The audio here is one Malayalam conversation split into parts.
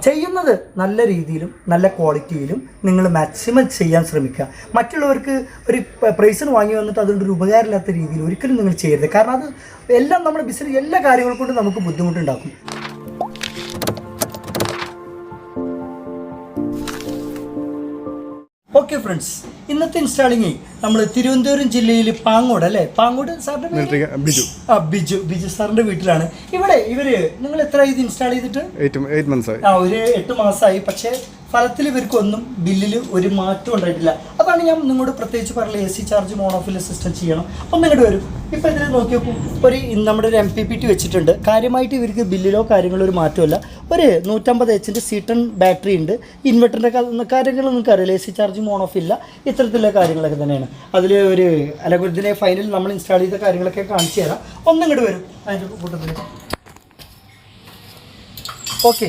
ചെയ്യുന്നത് നല്ല രീതിയിലും നല്ല ക്വാളിറ്റിയിലും നിങ്ങൾ മാക്സിമം ചെയ്യാൻ ശ്രമിക്കുക. മറ്റുള്ളവർക്ക് ഒരു പ്രൈസിന് വാങ്ങി വന്നിട്ട് അതുകൊണ്ടൊരു ഉപകാരമില്ലാത്ത രീതിയിൽ ഒരിക്കലും നിങ്ങൾ ചെയ്യരുത്. കാരണം അത് എല്ലാം നമ്മുടെ ബിസിനസ് എല്ലാ കാര്യങ്ങൾ കൊണ്ടും നമുക്ക് ബുദ്ധിമുട്ടുണ്ടാക്കും. ഓക്കെ ഫ്രണ്ട്സ്, ഇന്നത്തെ ഇൻസ്റ്റാളിങ് നമ്മൾ തിരുവനന്തപുരം ജില്ലയിൽ പാങ്ങോട് അല്ലേ, പാങ്ങോട് സാറിന്റെ ബിജു സാറിന്റെ വീട്ടിലാണ്. ഇവര് നിങ്ങൾ എത്ര ഇത് ഇൻസ്റ്റാൾ ചെയ്തിട്ട്? 8 months ആയി. ഒരു 8 മാസമായി. പക്ഷേ ഫലത്തിൽ ഇവർക്കൊന്നും ബില്ലിൽ ഒരു മാറ്റം ഉണ്ടായിട്ടില്ല. അതാണ് ഞാൻ നിങ്ങളോട് പ്രത്യേകിച്ച് പറയുന്നത്, AC ചാർജ് ഓൺ ഓഫിൽ സിസ്റ്റം ചെയ്യണം. അപ്പം നിങ്ങോട്ട് വരും. ഇപ്പം ഇതിൽ നോക്കി നോക്കൂ, നമ്മുടെ ഒരു MPPT വെച്ചിട്ടുണ്ട്. കാര്യമായിട്ട് ഇവർക്ക് ബില്ലിലോ കാര്യങ്ങളോ ഒരു മാറ്റമല്ല. ഒരു 150 Hന്റെ C10 ബാറ്ററി ഉണ്ട്. ഇൻവെർട്ടറിൻ്റെ കാര്യങ്ങൾ നിങ്ങൾക്ക് അറിയില്ല, AC ചാർജ് ഓൺ ഓഫ് ഇല്ല. ഇത്തരത്തിലുള്ള കാര്യങ്ങളൊക്കെ തന്നെയാണ് അതിൽ. അല്ലെങ്കിൽ ഇതിനെ ഫൈനൽ നമ്മൾ ഇൻസ്റ്റാൾ ചെയ്ത കാര്യങ്ങളൊക്കെ കാണിച്ചു തരാം. ഒന്നിങ്ങോട്ട് വരും അതിൻ്റെ കൂട്ടത്തിൽ. ഓക്കെ,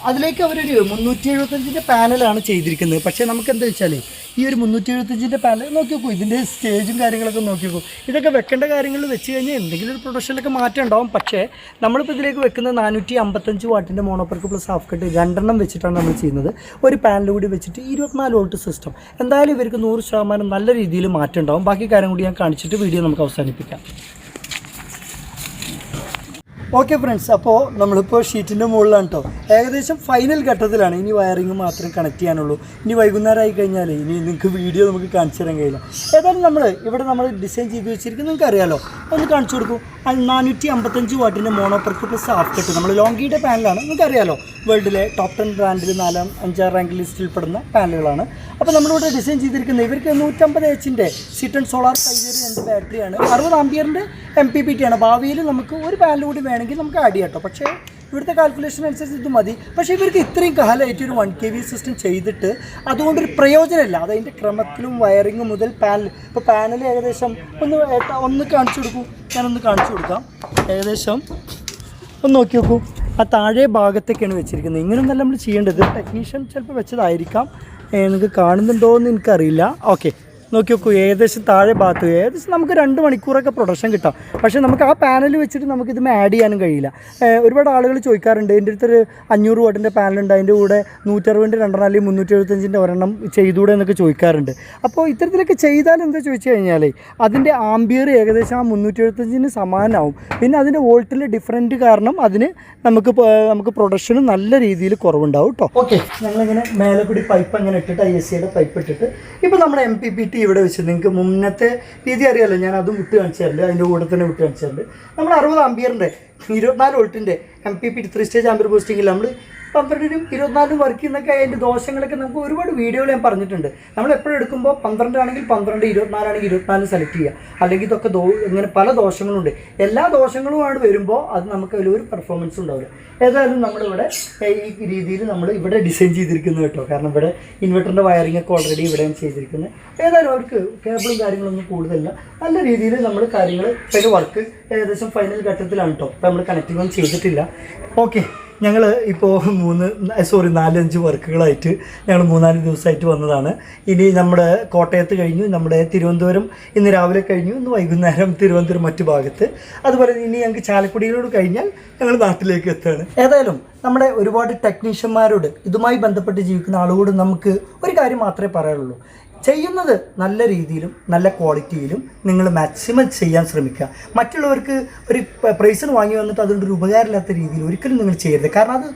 അതിലേക്ക് അവരൊരു 375ൻ്റെ പാനലാണ് ചെയ്തിരിക്കുന്നത്. പക്ഷേ നമുക്ക് എന്താ വെച്ചാൽ ഈ ഒരു 375ൻ്റെ പാനൽ നോക്കി നോക്കൂ, ഇതിൻ്റെ സ്റ്റേജും കാര്യങ്ങളൊക്കെ നോക്കി നോക്കൂ. ഇതൊക്കെ വെക്കേണ്ട കാര്യങ്ങൾ വെച്ച് കഴിഞ്ഞാൽ എന്തെങ്കിലും ഒരു പ്രൊഡക്ഷനിലൊക്കെ മാറ്റം ഉണ്ടാവും. പക്ഷേ നമ്മളിപ്പോൾ ഇതിലേക്ക് വെക്കുന്നത് 455 വാട്ടിൻ്റെ മോണോപെർക്ക് പ്ലസ് ഹാഫ് കട്ട് 2 വെച്ചിട്ടാണ് നമ്മൾ ചെയ്യുന്നത്. ഒരു പാനൽ കൂടി വെച്ചിട്ട് 24 വോൾട്ട് സിസ്റ്റം. എന്തായാലും ഇവർക്ക് 100% നല്ല രീതിയിൽ മാറ്റം ഉണ്ടാവും. ബാക്കി കാര്യം കൂടി ഞാൻ കാണിച്ചിട്ട് വീഡിയോ നമുക്ക് അവസാനിപ്പിക്കാം. ഓക്കെ ഫ്രണ്ട്സ്, അപ്പോൾ നമ്മളിപ്പോൾ ഷീറ്റിൻ്റെ മുകളിലാണ് കേട്ടോ. ഏകദേശം ഫൈനൽ ഘട്ടത്തിലാണ്. ഇനി വയറിങ് മാത്രം കണക്ട് ചെയ്യാനുള്ളൂ. ഇനി വൈകുന്നേരം ആയി കഴിഞ്ഞാൽ ഇനി നിങ്ങൾക്ക് വീഡിയോ നമുക്ക് കാണിച്ചു തരാൻ കഴിയില്ല. ഏതായാലും നമ്മൾ ഡിസൈൻ ചെയ്ത് വെച്ചിരിക്കുന്നത് നിങ്ങൾക്ക് അറിയാമല്ലോ, ഒന്ന് കാണിച്ചു കൊടുക്കും. 455 വാട്ടിൻ്റെ മോണോപെർക്ക് പ്ലസ് ഹാഫ് കട്ട് നമ്മൾ ലോങ്കിയുടെ പാനലാണ്. നിങ്ങൾക്ക് അറിയാമല്ലോ, വേൾഡിലെ ടോപ്പ് 10 ബ്രാൻഡിൽ 4-5 റാങ്ക് ലിസ്റ്റിൽ പെടുന്ന പാനലുകളാണ്. അപ്പോൾ നമ്മളിവിടെ ഡിസൈൻ ചെയ്തിരിക്കുന്നത് ഇവർക്ക് 150 Hന്റെ C10 സോളാർ 5 ബാറ്ററിയാണ്. 60 ആംപിയറിൻ്റെ MPPT ആണ്. ഭാവിയിൽ നമുക്ക് ഒരു പാനൽ കൂടി വേണമെങ്കിൽ നമുക്ക് ആഡ് ചെയ്യാം കേട്ടോ. പക്ഷേ ഇവിടുത്തെ കാൽക്കുലേഷൻ അനുസരിച്ച് ഇത് മതി. പക്ഷേ ഇവർക്ക് ഇത്രയും കാലമായിട്ട് ഒരു 1 kV സിസ്റ്റം ചെയ്തിട്ട് അതുകൊണ്ടൊരു പ്രയോജനമില്ല. അതതിൻ്റെ ക്രമത്തിലും വയറിങ് മുതൽ പാനൽ. ഇപ്പോൾ പാനൽ ഏകദേശം ഒന്ന് കാണിച്ചു കൊടുക്കൂ, ഞാനൊന്ന് കാണിച്ചു കൊടുക്കാം. ഏകദേശം ഒന്ന് നോക്കി നോക്കൂ, ആ താഴെ ഭാഗത്തൊക്കെയാണ് വെച്ചിരിക്കുന്നത്. ഇങ്ങനെയൊന്നല്ല നമ്മൾ ചെയ്യേണ്ടത്. ടെക്നീഷ്യൻ ചിലപ്പോൾ വെച്ചതായിരിക്കാം, നിങ്ങൾക്ക് കാണുന്നുണ്ടോ എന്ന് എനിക്കറിയില്ല. ഓക്കെ, നോക്കി നോക്കൂ, ഏകദേശം താഴെ ഭാഗത്ത് ഏകദേശം നമുക്ക് 2 മണിക്കൂറൊക്കെ പ്രൊഡക്ഷൻ കിട്ടാം. പക്ഷേ നമുക്ക് ആ പാനൽ വെച്ചിട്ട് നമുക്കിത് ആഡ് ചെയ്യാനും കഴിയില്ല. ഒരുപാട് ആളുകൾ ചോദിക്കാറുണ്ട്, എൻ്റെ അടുത്തൊരു 500 വാട്ടിൻ്റെ പാനലുണ്ട്, അതിൻ്റെ കൂടെ 160ൻ്റെ 2 അല്ലെങ്കിൽ 375ൻ്റെ ഒരെണ്ണം ചെയ്തുകൂടെ എന്നൊക്കെ ചോദിക്കാറുണ്ട്. അപ്പോൾ ഇത്തരത്തിലൊക്കെ ചെയ്താൽ എന്താ ചോദിച്ചു കഴിഞ്ഞാൽ അതിൻ്റെ ആംബിയർ ഏകദേശം ആ 375ന് സമാനമാവും. പിന്നെ അതിൻ്റെ വോൾട്ടിൽ ഡിഫറൻറ്റ് കാരണം അതിന് നമുക്ക് പ്രൊഡക്ഷന് നല്ല രീതിയിൽ കുറവുണ്ടാവും കേട്ടോ. ഓക്കെ, ഞങ്ങളിങ്ങനെ മേലെ കൂടി പൈപ്പ് അങ്ങനെ ഇട്ടിട്ട് ISCയുടെ പൈപ്പ് ഇട്ടിട്ട് ഇപ്പോൾ നമ്മുടെ MPPT ഇവിടെ വെച്ച് നിങ്ങൾക്ക് മുന്നത്തെ രീതി അറിയാമല്ലോ, ഞാൻ അതും വിട്ട് കാണിച്ചാറുണ്ട്. അതിൻ്റെ കൂടെ തന്നെ വിട്ട് കാണിച്ചാറുണ്ട്. നമ്മൾ 60 ആംപിയറിൻ്റെ 24 വോൾട്ടിൻ്റെ MPPT 3 സ്റ്റേജ് ആംപിയർ ബൂസ്റ്റിങ്ങിൽ നമ്മൾ 12നും 24നും വർക്ക് ചെയ്യുന്നൊക്കെ അതിൻ്റെ ദോഷങ്ങളൊക്കെ നമുക്ക് ഒരുപാട് വീഡിയോകൾ ഞാൻ പറഞ്ഞിട്ടുണ്ട്. നമ്മൾ എപ്പോഴും എടുക്കുമ്പോൾ 12 ആണെങ്കിൽ 12, 24 ആണെങ്കിൽ 24 സെലക്ട് ചെയ്യുക. അല്ലെങ്കിൽ ഇതൊക്കെ ഇങ്ങനെ പല ദോഷങ്ങളുണ്ട്. എല്ലാ ദോഷങ്ങളുമാണ് വരുമ്പോൾ അത് നമുക്ക് അതിലൊരു പെർഫോമൻസ് ഉണ്ടാവില്ല. ഏതായാലും നമ്മളിവിടെ ഈ രീതിയിൽ നമ്മൾ ഇവിടെ ഡിസൈൻ ചെയ്തിരിക്കുന്നത് കേട്ടോ. കാരണം ഇവിടെ ഇൻവെർട്ടറിൻ്റെ വയറിംഗ് ഒക്കെ ഓൾറെഡി ഇവിടെയാണ് ചെയ്തിരിക്കുന്നത്. ഏതായാലും അവർക്ക് കേബിളും കാര്യങ്ങളൊന്നും കൂടുതലില്ല. നല്ല രീതിയിൽ നമ്മൾ കാര്യങ്ങൾ അതിൻ്റെ വർക്ക് ഏകദേശം ഫൈനൽ ഘട്ടത്തിലാണ് കേട്ടോ. ഇപ്പോൾ നമ്മൾ കണക്റ്റിംഗ് ഒന്നും ചെയ്തിട്ടില്ല. ഓക്കെ, ഞങ്ങൾ ഇപ്പോൾ 4-5 വർക്കുകളായിട്ട് ഞങ്ങൾ 3-4 ദിവസമായിട്ട് വന്നതാണ്. ഇനി നമ്മുടെ കോട്ടയത്ത് കഴിഞ്ഞു, നമ്മുടെ തിരുവനന്തപുരം ഇന്ന് രാവിലെ കഴിഞ്ഞു, ഇന്ന് വൈകുന്നേരം തിരുവനന്തപുരം മറ്റു ഭാഗത്ത്. അതുപോലെ ഇനി ഞങ്ങൾക്ക് ചാലക്കുടിയിലോട് കഴിഞ്ഞാൽ ഞങ്ങൾ നാട്ടിലേക്ക് എത്തുകയാണ്. ഏതായാലും നമ്മുടെ ഒരുപാട് ടെക്നീഷ്യന്മാരോട് ഇതുമായി ബന്ധപ്പെട്ട് ജീവിക്കുന്ന ആളുകളോട് നമുക്ക് ഒരു കാര്യം മാത്രമേ പറയാനുള്ളൂ. ചെയ്യുന്നത് നല്ല രീതിയിലും നല്ല ക്വാളിറ്റിയിലും നിങ്ങൾ മാക്സിമം ചെയ്യാൻ ശ്രമിക്കുക. മറ്റുള്ളവർക്ക് ഒരു പ്രൈസിന് വാങ്ങി വന്നിട്ട് അതുകൊണ്ടൊരു ഉപകാരമില്ലാത്ത രീതിയിൽ ഒരിക്കലും നിങ്ങൾ ചെയ്യരുത്. കാരണം അത്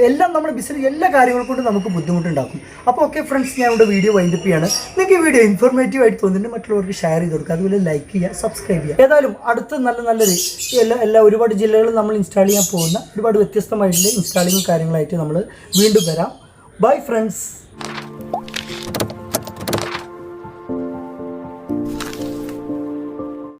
എല്ലാം നമ്മുടെ ബിസിനസ് എല്ലാ കാര്യങ്ങൾ കൊണ്ടും നമുക്ക് ബുദ്ധിമുട്ടുണ്ടാക്കും. അപ്പോൾ ഓക്കെ ഫ്രണ്ട്സ്, ഞാൻ ഇവിടെ വീഡിയോ വൈൻഡപ്പ് ചെയ്യാണ്. നിങ്ങൾക്ക് ഈ വീഡിയോ ഇൻഫോർമേറ്റീവ് ആയിട്ട് തോന്നുന്നുണ്ട് മറ്റുള്ളവർക്ക് ഷെയർ ചെയ്ത് കൊടുക്കുക. അതുപോലെ ലൈക്ക് ചെയ്യുക, സബ്സ്ക്രൈബ് ചെയ്യുക. ഏതായാലും അടുത്ത നല്ലൊരു ഒരുപാട് ജില്ലകളിൽ നമ്മൾ ഇൻസ്റ്റാൾ ചെയ്യാൻ പോകുന്ന ഒരുപാട് വ്യത്യസ്തമായിട്ടുള്ള ഇൻസ്റ്റാളിങ്ങും കാര്യങ്ങളായിട്ട് നമ്മൾ വീണ്ടും വരാം. Bye friends.